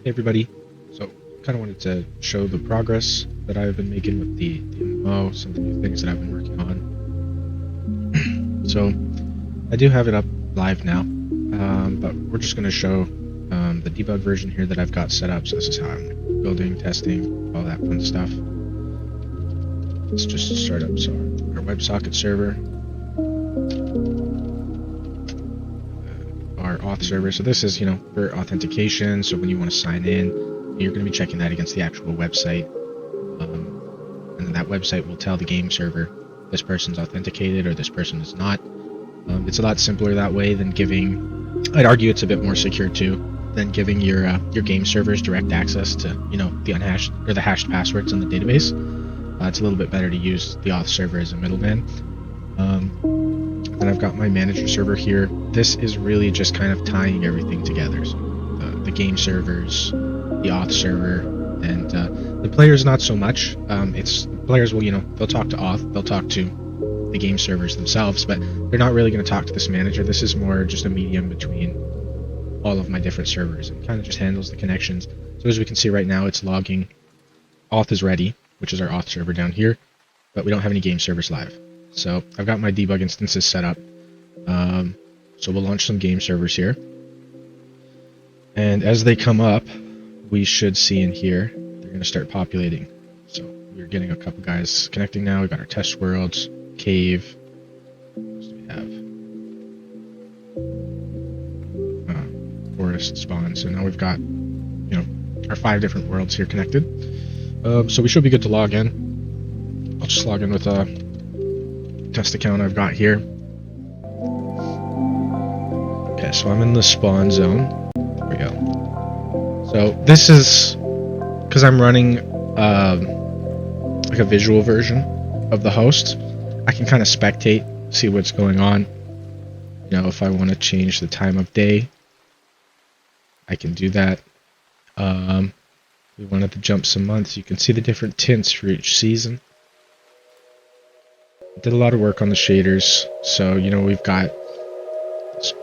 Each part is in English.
Hey everybody, so kind of wanted to show the progress that I've been making with the MMO, some of the new things that I've been working on. So I do have it up live now, but we're just going to show the debug version here that I've got set up. So this is how I'm building, testing, all that fun stuff. Let's just start up our WebSocket server, our auth server. So this is, for authentication. So when you want to sign in, you're going to be checking that against the actual website, and then that website will tell the game server this person's authenticated or this person is not. It's a lot simpler that way than giving. I'd argue it's a bit more secure too than giving your game servers direct access to the unhashed or the hashed passwords in the database. It's a little bit better to use the auth server as a middleman. Then I've got my manager server here. This is really just kind of tying everything together. So the game servers, the auth server, and the players not so much. Players will they'll talk to auth, they'll talk to the game servers themselves, but they're not really going to talk to this manager. This is more just a medium between all of my different servers and kind of just handles the connections. So as we can see right now, it's logging auth is ready, which is our auth server down here, but we don't have any game servers live. So I've got my debug instances set up. So we'll launch some game servers here. And as they come up, we should see in here, they're going to start populating. So we're getting a couple guys connecting now. We've got our test worlds, cave. What else do we have? Forest spawn. So now we've got, our 5 different worlds here connected. So we should be good to log in. I'll just log in with a test account I've got here. Okay, so I'm in the spawn zone. There we go. So this is because I'm running like a visual version of the host. I can kind of spectate, see what's going on. If I want to change the time of day, I can do that. We wanted to jump some months. You can see the different tints for each season. Did a lot of work on the shaders, so we've got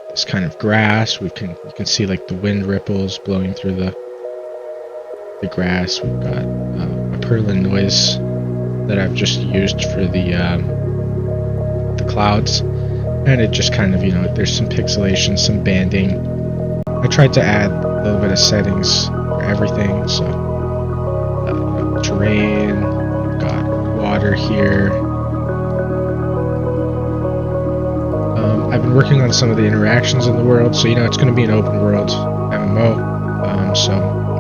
this kind of grass. You can see like the wind ripples blowing through the grass. We've got a Perlin noise that I've just used for the clouds, and it just kind of there's some pixelation, some banding. I tried to add a little bit of settings for everything. So terrain, we've got water here. I've been working on some of the interactions in the world, so it's going to be an open world MMO. So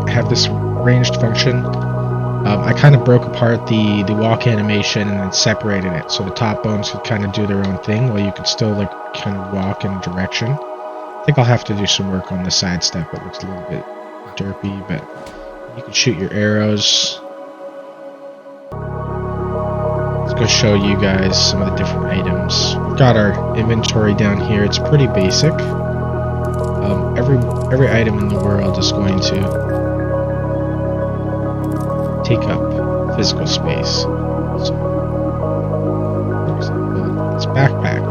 I have this ranged function. I kind of broke apart the walk animation and then separated it, so the top bones could kind of do their own thing while you could still kind of walk in a direction. I think I'll have to do some work on the side step. It looks a little bit derpy, but you can shoot your arrows. Let's go show you guys some of the different items. We've got our inventory down here. It's pretty basic. Every item in the world is going to take up physical space. So, for example, this backpack.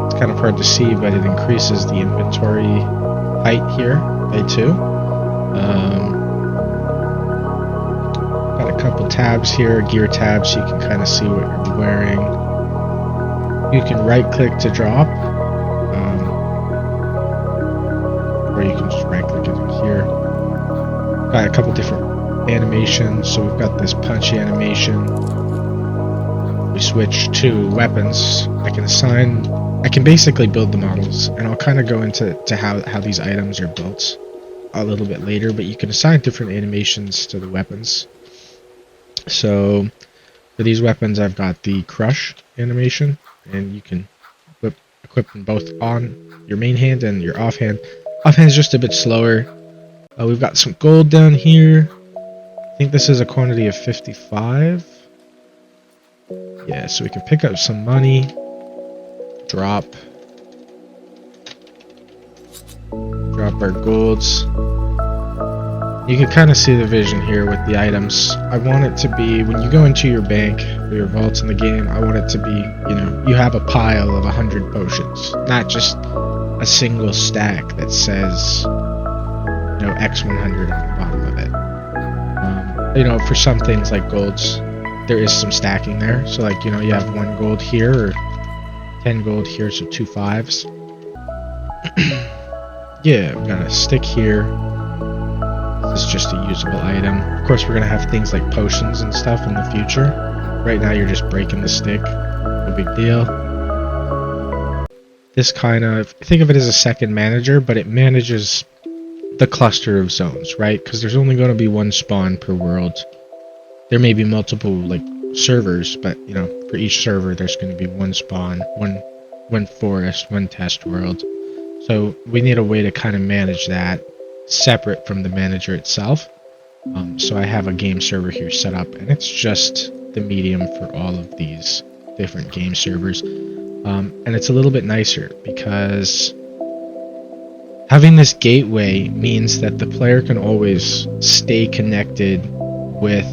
It's kind of hard to see, but it increases the inventory height here by 2. Got a couple tabs here, gear tabs, so you can kind of see what you're wearing. You can right click to drop, or you can just right click it in here. Got a couple different animations, so we've got this punchy animation. We switch to weapons. I can basically build the models, and I'll kind of go into how these items are built a little bit later, but you can assign different animations to the weapons. So for these weapons, I've got the crush animation, and you can equip them both on your main hand and your offhand. Offhand is just a bit slower. We've got some gold down here. I think this is a quantity of 55. Yeah, so we can pick up some money. Drop our golds. You can kind of see the vision here with the items. I want it to be, when you go into your bank or your vaults in the game, I want it to be, you have a pile of 100 potions, not just a single stack that says, X100 on the bottom of it. For some things like golds, there is some stacking there. So like, you have 1 gold here or 10 gold here, so 2 5s. Yeah, we got a stick here. This is just a usable item. Of course, we're gonna have things like potions and stuff in the future. Right now, you're just breaking the stick. No big deal. This think of it as a second manager, but it manages the cluster of zones, right? Because there's only going to be 1 spawn per world. There may be multiple servers, but for each server there's going to be 1 spawn, one forest, 1 test world. So we need a way to kind of manage that separate from the manager itself. So I have a game server here set up, and it's just the medium for all of these different game servers. And it's a little bit nicer because having this gateway means that the player can always stay connected with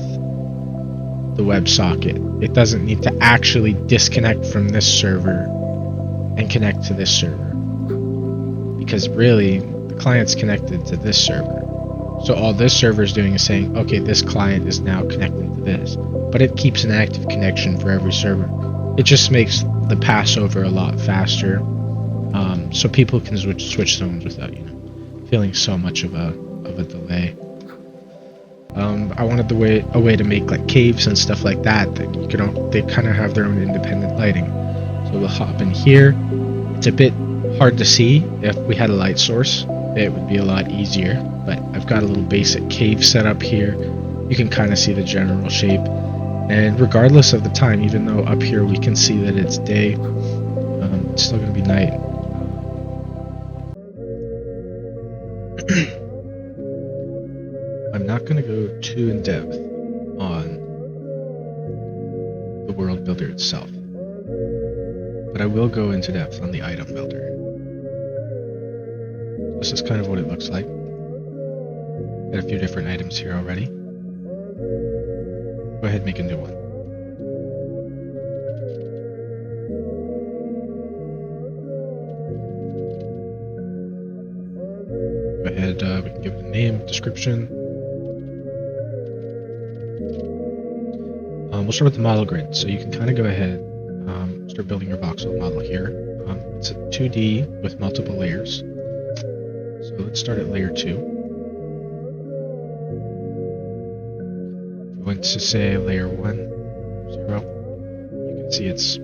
the WebSocket. It doesn't need to actually disconnect from this server and connect to this server. Because really, the client's connected to this server. So all this server is doing is saying, okay, this client is now connected to this. But it keeps an active connection for every server. It just makes the passover a lot faster. So people can switch zones without, feeling so much of a delay. I wanted a way to make caves and stuff like that they kind of have their own independent lighting. So we'll hop in here. It's a bit hard to see. If we had a light source, it would be a lot easier. But I've got a little basic cave set up here. You can kind of see the general shape. And regardless of the time, even though up here we can see that it's day, it's still going to be night. I'm not going to go too in depth on the world builder itself, but I will go into depth on the item builder. This is kind of what it looks like. Got a few different items here already. Go ahead and make a new one. Go ahead, we can give it a name, description. We'll start with the model grid. So you can kind of go ahead, start building your voxel model here. It's a 2D with multiple layers. So let's start at layer 2. If we went to say layer 1, 0, you can see it's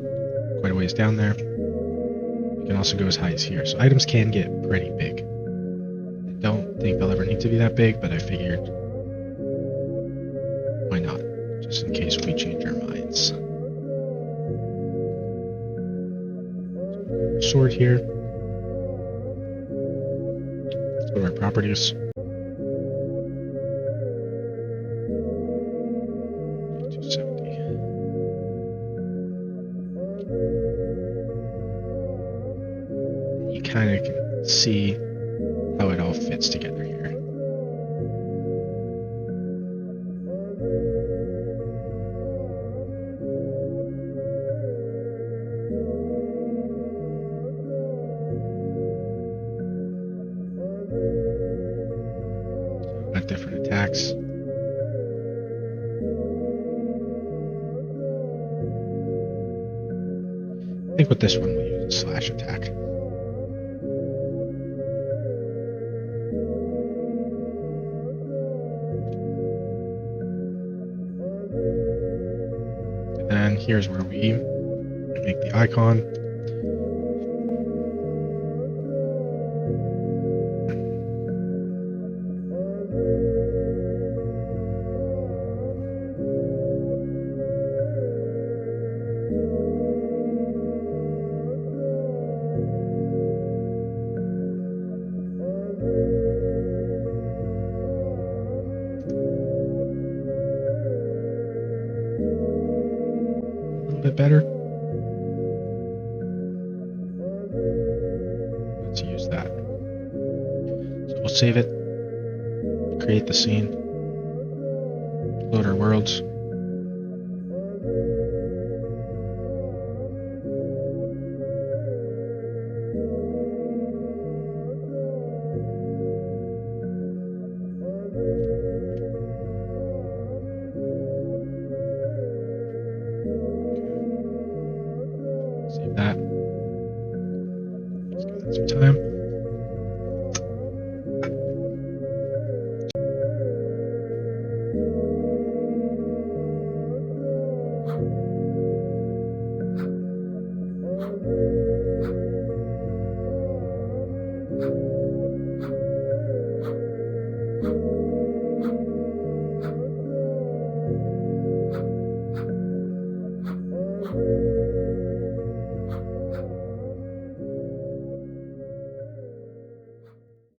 quite a ways down there. You can also go as high as here. So items can get pretty big. I don't think they'll ever need to be that big, but I figured, why not? Just in case we change our minds. Sword here. Let's go to our properties. 270. You kind of can see how it all fits together here. Different attacks. I think with this one we'll use a slash attack. And then here's where we make the icon. Bit better. Let's use that. So we'll save it, create the scene, load our worlds. some time.